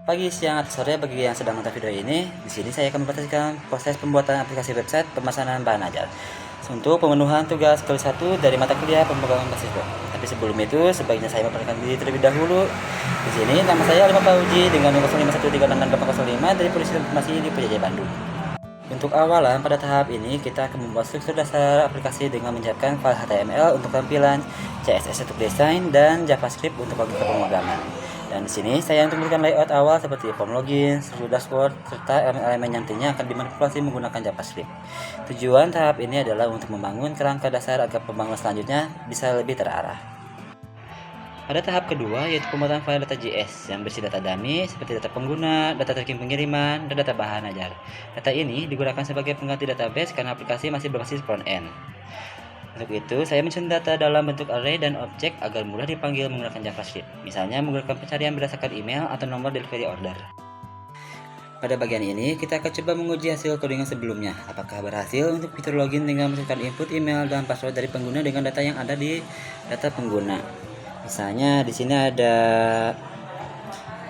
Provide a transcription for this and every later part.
Pagi, siang, atau sore bagi yang sedang menonton video ini. Di sini saya akan mempresentasikan proses pembuatan aplikasi website pemesanan bahan ajar untuk pemenuhan tugas kelas 1 dari mata kuliah pemrograman mahasiswa. Tapi sebelum itu, sebaiknya saya memperkenalkan diri terlebih dahulu. Di sini nama saya Alima Fauji dengan nomor 0513668805 dari Polisi Informasi di Pujaya Bandung. Untuk awalan, pada tahap ini kita akan membuat struktur dasar aplikasi dengan menyiapkan file HTML untuk tampilan, CSS untuk desain, dan JavaScript untuk logika pemrograman. Dan di sini saya untuk memberikan layout awal seperti form login, struktur dashboard, serta elemen-elemen yang nantinya akan dimanipulasi menggunakan JavaScript. Tujuan tahap ini adalah untuk membangun kerangka dasar agar pembangunan selanjutnya bisa lebih terarah. Pada tahap kedua yaitu pembuatan file data.js yang berisi data dummy seperti data pengguna, data tracking pengiriman, dan data bahan ajar. Data ini digunakan sebagai pengganti database karena aplikasi masih berbasis front-end. Untuk itu, saya menyusun data dalam bentuk array dan objek agar mudah dipanggil menggunakan JavaScript. Misalnya menggunakan pencarian berdasarkan email atau nomor delivery order. Pada bagian ini, kita akan coba menguji hasil codingan sebelumnya. Apakah berhasil untuk fitur login dengan memasukkan input email dan password dari pengguna dengan data yang ada di data pengguna. Misalnya di sini ada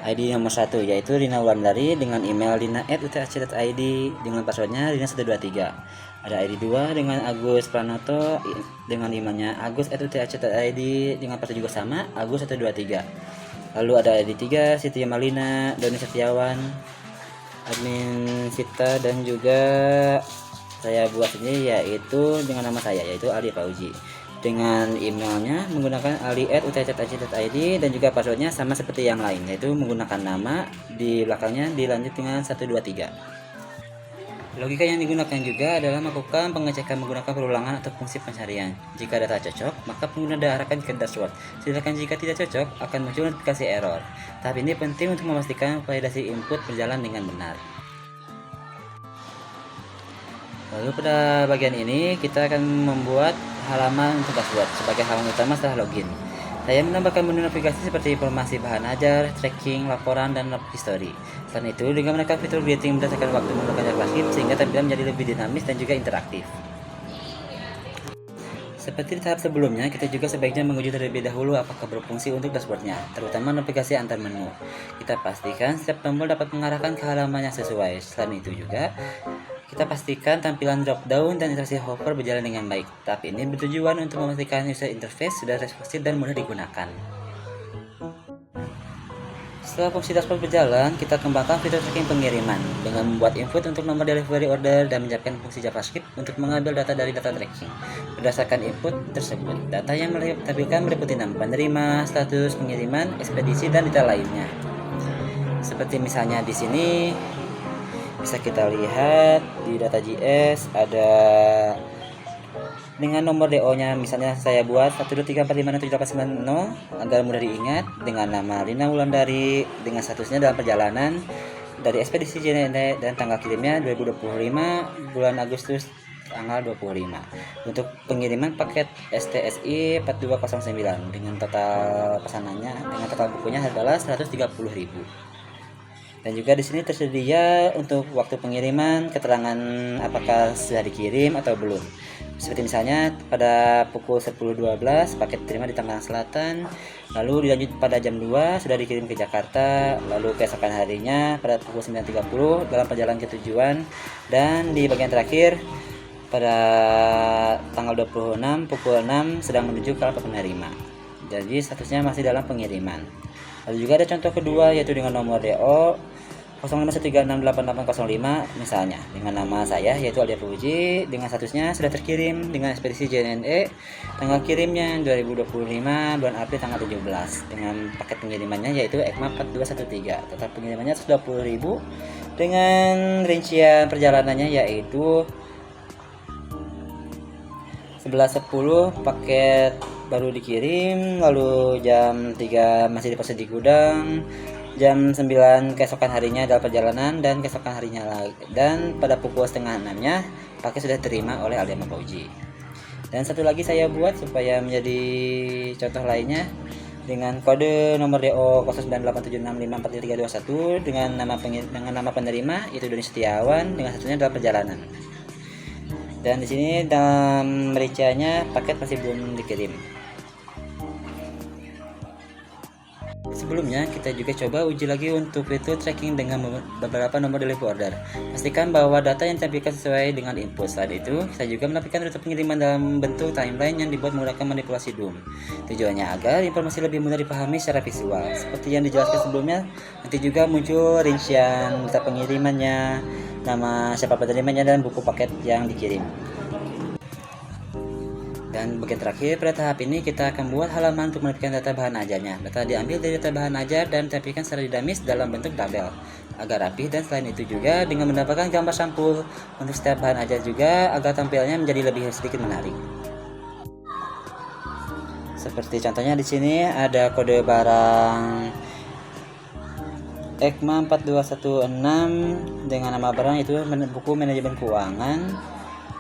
ID nomor 1 yaitu Rina Wulandari dengan email rina@uthc.id dengan passwordnya rina123. Ada ID 2 dengan Agus Pranoto dengan emailnya agus@uthc.id dengan password juga sama agus123. Lalu ada ID 3 Siti Malina, Doni Setiawan, admin Sita, dan juga saya buat sendiri yaitu dengan nama saya yaitu Ali Fauji. Dengan emailnya menggunakan ali@uthc.id dan juga passwordnya sama seperti yang lain yaitu menggunakan nama di belakangnya dilanjut dengan 123. Logika yang digunakan juga adalah melakukan pengecekan menggunakan perulangan atau fungsi pencarian. Jika data cocok, maka pengguna diarahkan ke dashboard. Sedangkan jika tidak cocok, akan muncul notifikasi error. Tahap ini penting untuk memastikan validasi input berjalan dengan benar. Lalu pada bagian ini kita akan membuat halaman untuk dashboard sebagai halaman utama setelah login. Saya menambahkan menu navigasi seperti informasi bahan ajar, tracking, laporan, dan history. Selain itu, dengan menekan fitur greeting berdasarkan waktu menggunakan JavaScript sehingga tampilan menjadi lebih dinamis dan juga interaktif. Seperti di tahap sebelumnya, kita juga sebaiknya menguji terlebih dahulu apakah berfungsi untuk dashboardnya, terutama navigasi antar menu. Kita pastikan setiap tombol dapat mengarahkan ke halaman yang sesuai. Selain itu juga, kita pastikan tampilan drop-down dan interaksi hover berjalan dengan baik. Tahap ini bertujuan untuk memastikan user interface sudah responsif dan mudah digunakan. Setelah fungsi dashboard berjalan, kita kembangkan fitur tracking pengiriman dengan membuat input untuk nomor delivery order dan menyiapkan fungsi JavaScript untuk mengambil data dari data tracking. Berdasarkan input tersebut, data yang ditampilkan meliputi nama penerima, status pengiriman, ekspedisi, dan detail lainnya. Seperti misalnya di sini bisa kita lihat di data.js ada dengan nomor DO-nya, misalnya saya buat 12345678990 agar mudah diingat, dengan nama Rina Wulandari dengan statusnya dalam perjalanan dari ekspedisi JNE dan tanggal kirimnya 2025 bulan Agustus tanggal 25. Untuk pengiriman paket STSI 4209 dengan total pesanannya dengan total bukunya adalah 130.000. Dan juga di sini tersedia untuk waktu pengiriman, keterangan apakah sudah dikirim atau belum. Seperti misalnya pada pukul 10.12 paket diterima di Tangerang Selatan, lalu dilanjut pada jam 2 sudah dikirim ke Jakarta, lalu keesokan harinya pada pukul 9.30 dalam perjalanan ke tujuan, dan di bagian terakhir pada tanggal 26 pukul 6 sedang menuju ke alamat penerima. Jadi statusnya masih dalam pengiriman. Lalu juga ada contoh kedua yaitu dengan nomor DO 0513688805 misalnya dengan nama saya yaitu Aldia Puji dengan statusnya sudah terkirim dengan ekspedisi JNE, tanggal kirimnya 2025 bulan April tanggal 17 dengan paket pengirimannya yaitu ECMA 4213. Total pengirimannya 120.000 dengan rincian perjalanannya yaitu 11.10 paket baru dikirim, lalu jam 3 masih diproses di gudang, jam 9 keesokan harinya dalam perjalanan, dan keesokan harinya lagi, dan pada pukul setengah 6-nya paket sudah diterima oleh Aldia Fauji. Dan satu lagi saya buat supaya menjadi contoh lainnya dengan kode nomor DO 0987654321 dengan nama penerima yaitu Doni Setiawan dengan satunya dalam perjalanan. Dan di sini dalam rinciannya paket masih belum dikirim. sebelumnya, kita juga coba uji lagi untuk fitur tracking dengan beberapa nomor delivery order. Pastikan bahwa data yang ditampilkan sesuai dengan input. Selain itu, kita juga menampilkan rute pengiriman dalam bentuk timeline yang dibuat menggunakan manipulasi DOM. Tujuannya agar informasi lebih mudah dipahami secara visual. Seperti yang dijelaskan sebelumnya, nanti juga muncul rincian data pengirimannya, nama siapa penerimanya, dan buku paket yang dikirim. Dan bagian terakhir, pada tahap ini kita akan buat halaman untuk menampilkan data bahan ajarnya. Data diambil dari data bahan ajar dan ditampilkan secara dinamis dalam bentuk tabel agar rapi, dan selain itu juga dengan mendapatkan gambar sampul untuk setiap bahan ajar juga agar tampilnya menjadi lebih sedikit menarik. Seperti contohnya di sini ada kode barang ECMA 4216 dengan nama barang itu buku manajemen keuangan.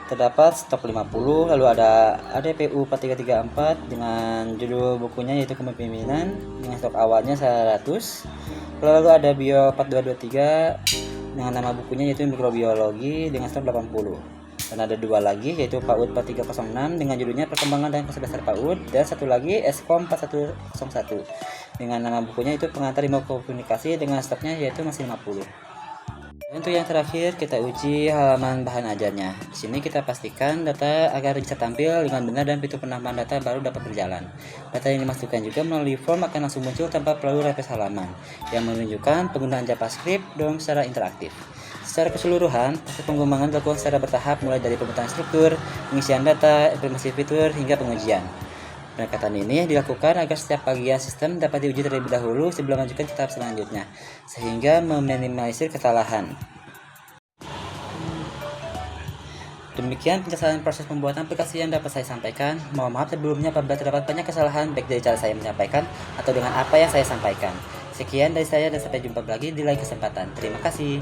Terdapat stok 50, lalu ada ADPU 4334 dengan judul bukunya yaitu kepemimpinan dengan stok awalnya 100. Lalu ada Bio 4223 dengan nama bukunya yaitu mikrobiologi dengan stok 80. Dan ada dua lagi yaitu PAUD 4306 dengan judulnya perkembangan dan konsep dasar PAUD, dan satu lagi Eskom 4101 dengan nama bukunya itu pengantar ilmu komunikasi dengan stoknya yaitu masih 50. Untuk yang terakhir, kita uji halaman bahan ajarnya. Di sini kita pastikan data agar bisa tampil dengan benar dan fitur penambahan data baru dapat berjalan. Data yang dimasukkan juga melalui form akan langsung muncul tanpa perlu refresh halaman, yang menunjukkan penggunaan JavaScript DOM secara interaktif. Secara keseluruhan, proses pengembangan dilakukan secara bertahap mulai dari pembentukan struktur, pengisian data, implementasi fitur, hingga pengujian. Pendekatan ini dilakukan agar setiap bagian sistem dapat diuji terlebih dahulu sebelum melanjutkan ke tahap selanjutnya, sehingga meminimalisir kesalahan. Demikian penjelasan proses pembuatan aplikasi yang dapat saya sampaikan. Mohon maaf sebelumnya apabila terdapat banyak kesalahan baik dari cara saya menyampaikan atau dengan apa yang saya sampaikan. Sekian dari saya dan sampai jumpa lagi di lain kesempatan. Terima kasih.